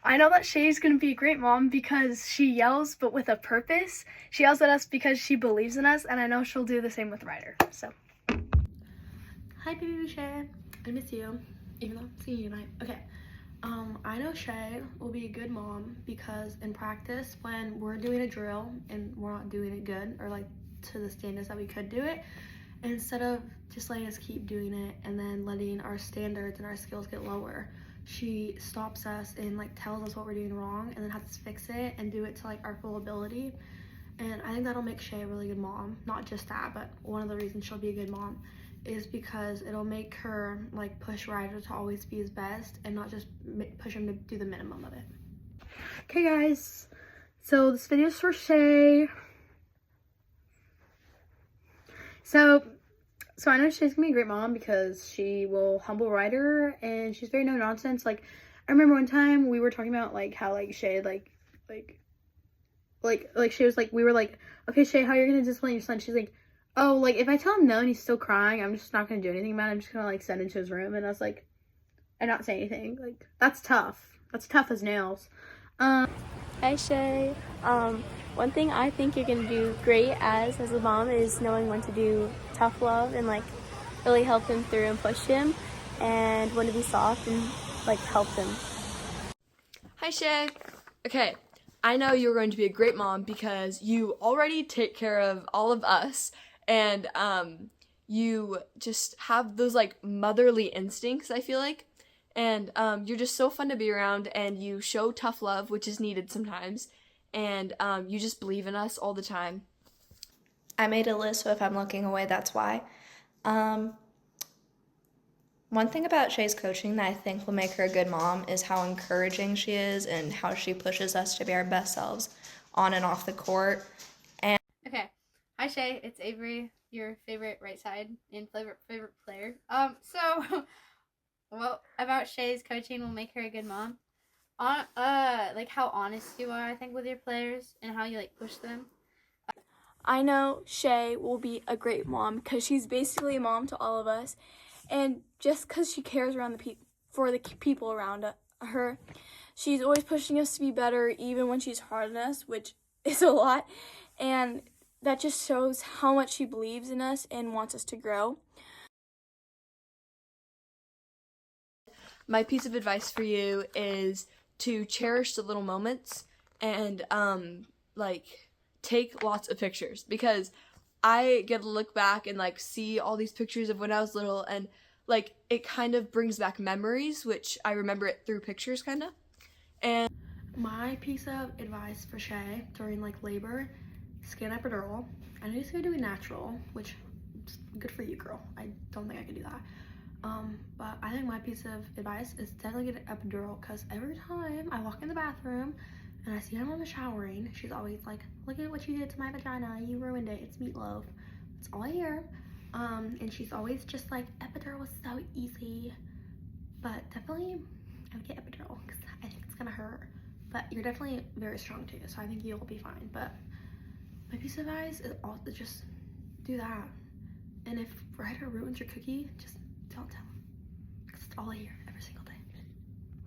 I know that Shay's gonna be a great mom because she yells, but with a purpose. She yells at us because she believes in us, and I know she'll do the same with Ryder. So, hi, baby Shay. I miss you, even though I'm seeing you tonight. Okay. I know Shay will be a good mom because in practice, when we're doing a drill and we're not doing it good or like to the standards that we could do it, instead of just letting us keep doing it and then letting our standards and our skills get lower, she stops us and like tells us what we're doing wrong and then has us fix it and do it to like our full ability. And I think that'll make Shay a really good mom. Not just that, but one of the reasons she'll be a good mom is because it'll make her like push Ryder to always be his best and not just push him to do the minimum of it. okay guys, so this video's for Shay. So I know Shay's gonna be a great mom because she will humble Ryder and she's very no nonsense. Like, I remember one time we were talking about like how like Shay like Shay was like, we were like, okay Shay, how are you gonna discipline your son? She's like, oh, like if I tell him no and he's still crying, I'm just not gonna do anything about it. I'm just gonna like send him to his room. And I was like, and not say anything. Like, that's tough. That's tough as nails. Hi Shay. One thing I think you're gonna do great as a mom is knowing when to do tough love and like really help him through and push him, and when to be soft and like help him. Hi Shay. Okay, I know you're going to be a great mom because you already take care of all of us, and you just have those like motherly instincts, I feel like. And you're just so fun to be around, and you show tough love, which is needed sometimes, and you just believe in us all the time. I made a list, so if I'm looking away, that's why. One thing about Shay's coaching that I think will make her a good mom is how encouraging she is and how she pushes us to be our best selves on and off the court. Okay. Hi Shay, it's Avery, your favorite right side and favorite player. So well, about Shay's coaching will make her a good mom. Like how honest you are, I think, with your players and how you like push them. I know Shay will be a great mom because she's basically a mom to all of us, and just because she cares around for the people around her, she's always pushing us to be better, even when she's hard on us, which is a lot, and that just shows how much she believes in us and wants us to grow. My piece of advice for you is to cherish the little moments and like take lots of pictures, because I get to look back and like see all these pictures of when I was little, and like it kind of brings back memories, which I remember it through pictures kind of. And My piece of advice for Shay during like labor, skin epidural. I know you said you're doing natural, which is good for you, girl. I don't think I could do that. But I think my piece of advice is definitely get an epidural, because every time I walk in the bathroom and I see my mama showering, she's always like, look at what you did to my vagina, you ruined it, it's meatloaf. That's all I hear. And she's always just like, epidural was so easy. But definitely I would get epidural because I think it's gonna hurt. But you're definitely very strong too, so I think you'll be fine. But my piece of advice is also just do that. And if Ryder ruins your cookie, just don't tell him, because it's all I hear every single day.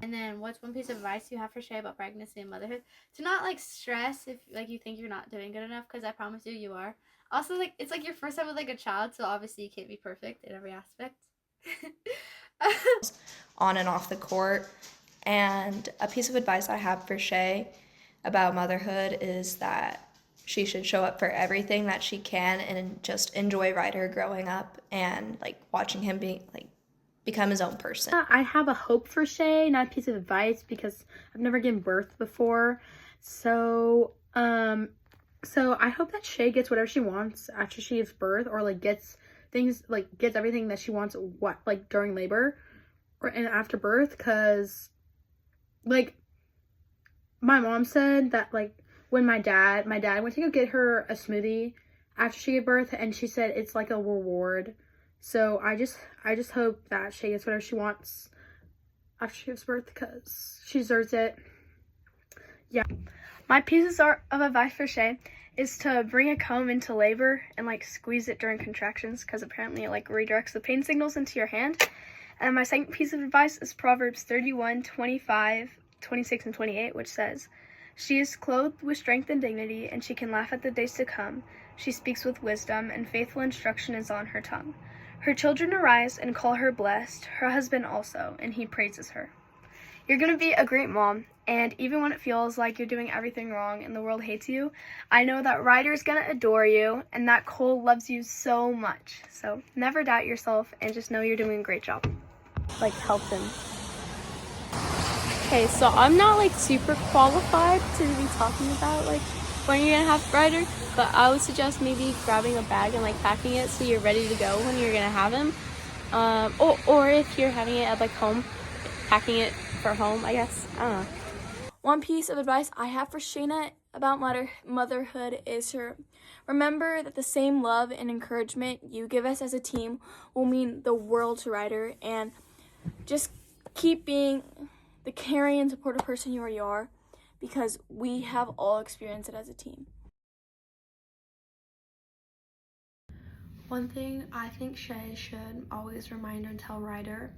And then what's one piece of advice you have for Shay about pregnancy and motherhood? To not like stress if like you think you're not doing good enough, because I promise you are. Also, like it's like your first time with like a child, so obviously you can't be perfect in every aspect. On and off the court. And a piece of advice I have for Shay about motherhood is that she should show up for everything that she can and just enjoy Ryder growing up and like watching him become his own person. I have a hope for Shay, not a piece of advice, because I've never given birth before. So I hope that Shay gets whatever she wants after she gives birth, or like gets everything that she wants during labor and after birth, because like my mom said that like when my dad went to go get her a smoothie after she gave birth, and she said it's like a reward. So I just hope that Shay gets whatever she wants after she gives birth, because she deserves it. Yeah. My pieces of advice for Shay is to bring a comb into labor and like squeeze it during contractions, because apparently it like redirects the pain signals into your hand. And my second piece of advice is Proverbs 31:25. 26 and 28, which says, "She is clothed with strength and dignity, and she can laugh at the days to come. She speaks with wisdom, and faithful instruction is on her tongue. Her children arise and call her blessed, her husband also, and he praises her." You're going to be a great mom, and even when it feels like you're doing everything wrong and the world hates you, I know that Ryder's going to adore you and that Cole loves you so much. So never doubt yourself and just know you're doing a great job. Like, help him. Okay, so I'm not like super qualified to be talking about like when you're gonna have Ryder, but I would suggest maybe grabbing a bag and like packing it so you're ready to go when you're gonna have him. Or if you're having it at like home, packing it for home, I guess. I don't know. One piece of advice I have for Shayna about motherhood is remember that the same love and encouragement you give us as a team will mean the world to Ryder, and just keep being the caring and supportive person you already are, because we have all experienced it as a team. One thing I think Shay should always remind and tell Ryder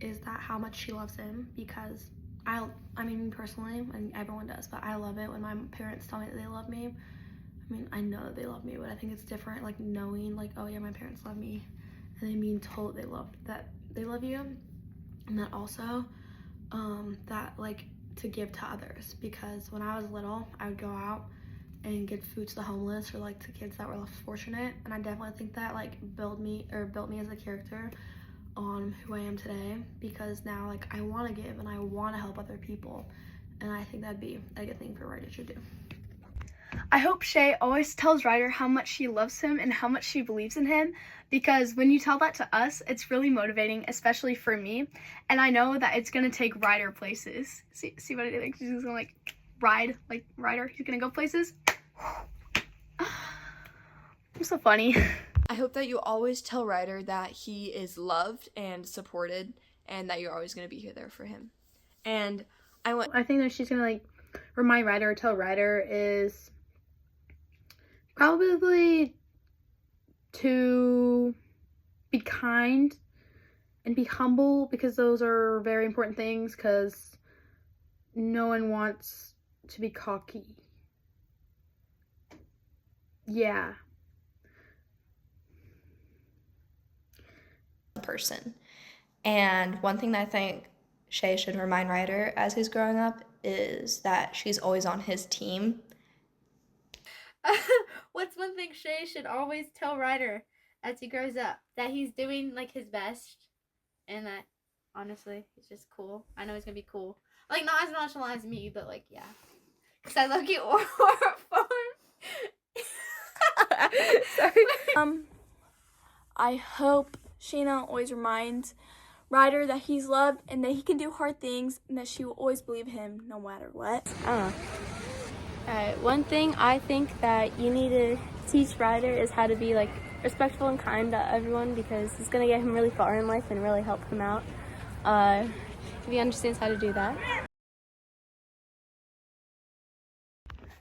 is that how much she loves him, because I mean personally, and everyone does, but I love it when my parents tell me that they love me. I mean, I know that they love me, but I think it's different, like knowing like, oh yeah, my parents love me, and they mean told they love you, and that also that like to give to others, because when I was little I would go out and give food to the homeless or like to kids that were less fortunate, and I definitely think that like built me as a character on who I am today, because now like I want to give and I want to help other people, and I think that'd be a good thing for Ryder to do. I hope Shay always tells Ryder how much she loves him and how much she believes in him, because when you tell that to us, it's really motivating, especially for me. And I know that it's going to take Ryder places. See what I did? Like, she's going to like ride, like Ryder, he's going to go places. I'm so funny. I hope that you always tell Ryder that he is loved and supported, and that you're always going to be there for him. And I think that she's going to like remind Ryder or tell Ryder is probably to be kind and be humble, because those are very important things, because no one wants to be cocky. Yeah. Person. And one thing that I think Shay should remind Ryder as he's growing up is that she's always on his team. What's one thing Shay should always tell Ryder as he grows up? That he's doing like his best, and that honestly he's just cool. I know he's gonna be cool. Like, not as nonchalant as me, but like, yeah. Cause I love you or Sorry. I hope Shayna always reminds Ryder that he's loved and that he can do hard things, and that she will always believe him no matter what. I don't know. Alright, one thing I think that you need to teach Ryder is how to be like respectful and kind to everyone, because it's gonna get him really far in life and really help him out if he understands how to do that.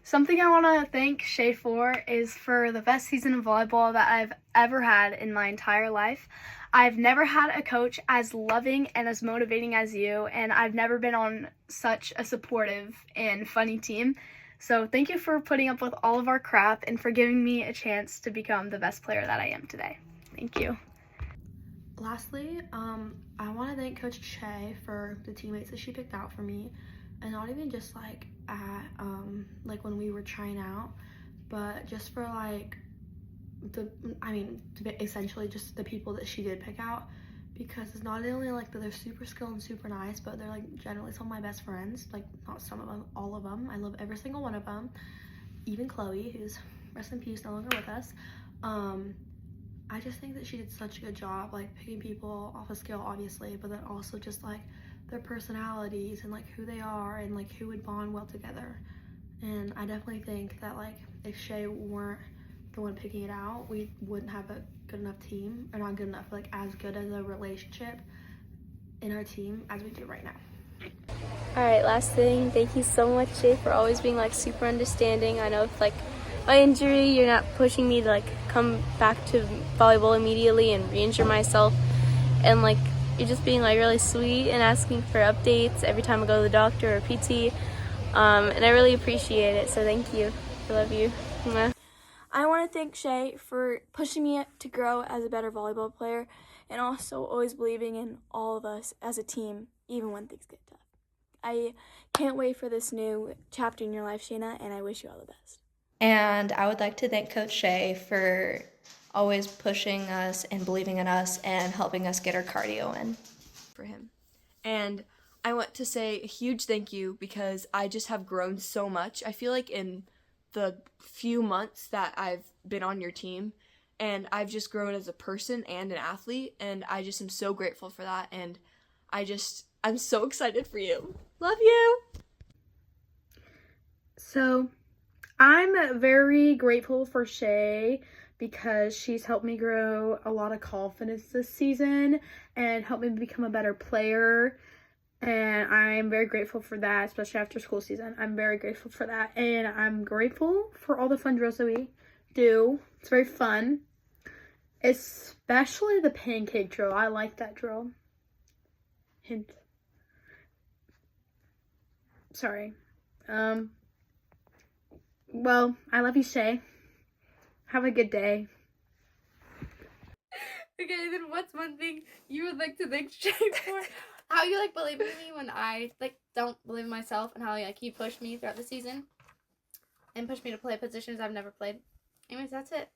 Something I want to thank Shay for is for the best season of volleyball that I've ever had in my entire life. I've never had a coach as loving and as motivating as you, and I've never been on such a supportive and funny team. So thank you for putting up with all of our crap and for giving me a chance to become the best player that I am today. Thank you. Lastly, I want to thank Coach Shay for the teammates that she picked out for me, and not even just like at like when we were trying out, but just for like essentially just the people that she did pick out, because it's not only like that they're super skilled and super nice, but they're like generally some of my best friends. Like, not some of them, all of them. I love every single one of them, even Chloe, who's rest in peace, no longer with us. I just think that she did such a good job like picking people off a scale, obviously, but then also just like their personalities and like who they are and like who would bond well together. And I definitely think that like if Shay weren't the one picking it out, we wouldn't have a good enough team, or not good enough, like as good as a relationship in our team as we do right now. Alright, last thing, thank you so much, Shay, for always being like super understanding. I know if like my injury, you're not pushing me to like come back to volleyball immediately and re-injure myself, and like You're just being like really sweet and asking for updates every time I go to the doctor or PT. And I really appreciate it, so thank you. I love you. Mwah. I want to thank Shay for pushing me to grow as a better volleyball player and also always believing in all of us as a team, even when things get tough. I can't wait for this new chapter in your life, Shayna, and I wish you all the best. And I would like to thank Coach Shay for always pushing us and believing in us and helping us get our cardio in. For him. And I want to say a huge thank you because I just have grown so much. I feel like in the few months that I've been on your team, and I've just grown as a person and an athlete, and I just am so grateful for that, and I'm so excited for you. Love you! So, I'm very grateful for Shay because she's helped me grow a lot of confidence this season and helped me become a better player. And I'm very grateful for that, especially after school season. I'm very grateful for that. And I'm grateful for all the fun drills that we do. It's very fun. Especially the pancake drill. I like that drill. Hint. Sorry. Well, I love you, Shay. Have a good day. Okay, then what's one thing you would like to thank Shay for? How you like believe in me when I like don't believe in myself, and how like you pushed me throughout the season and pushed me to play positions I've never played. Anyways, that's it.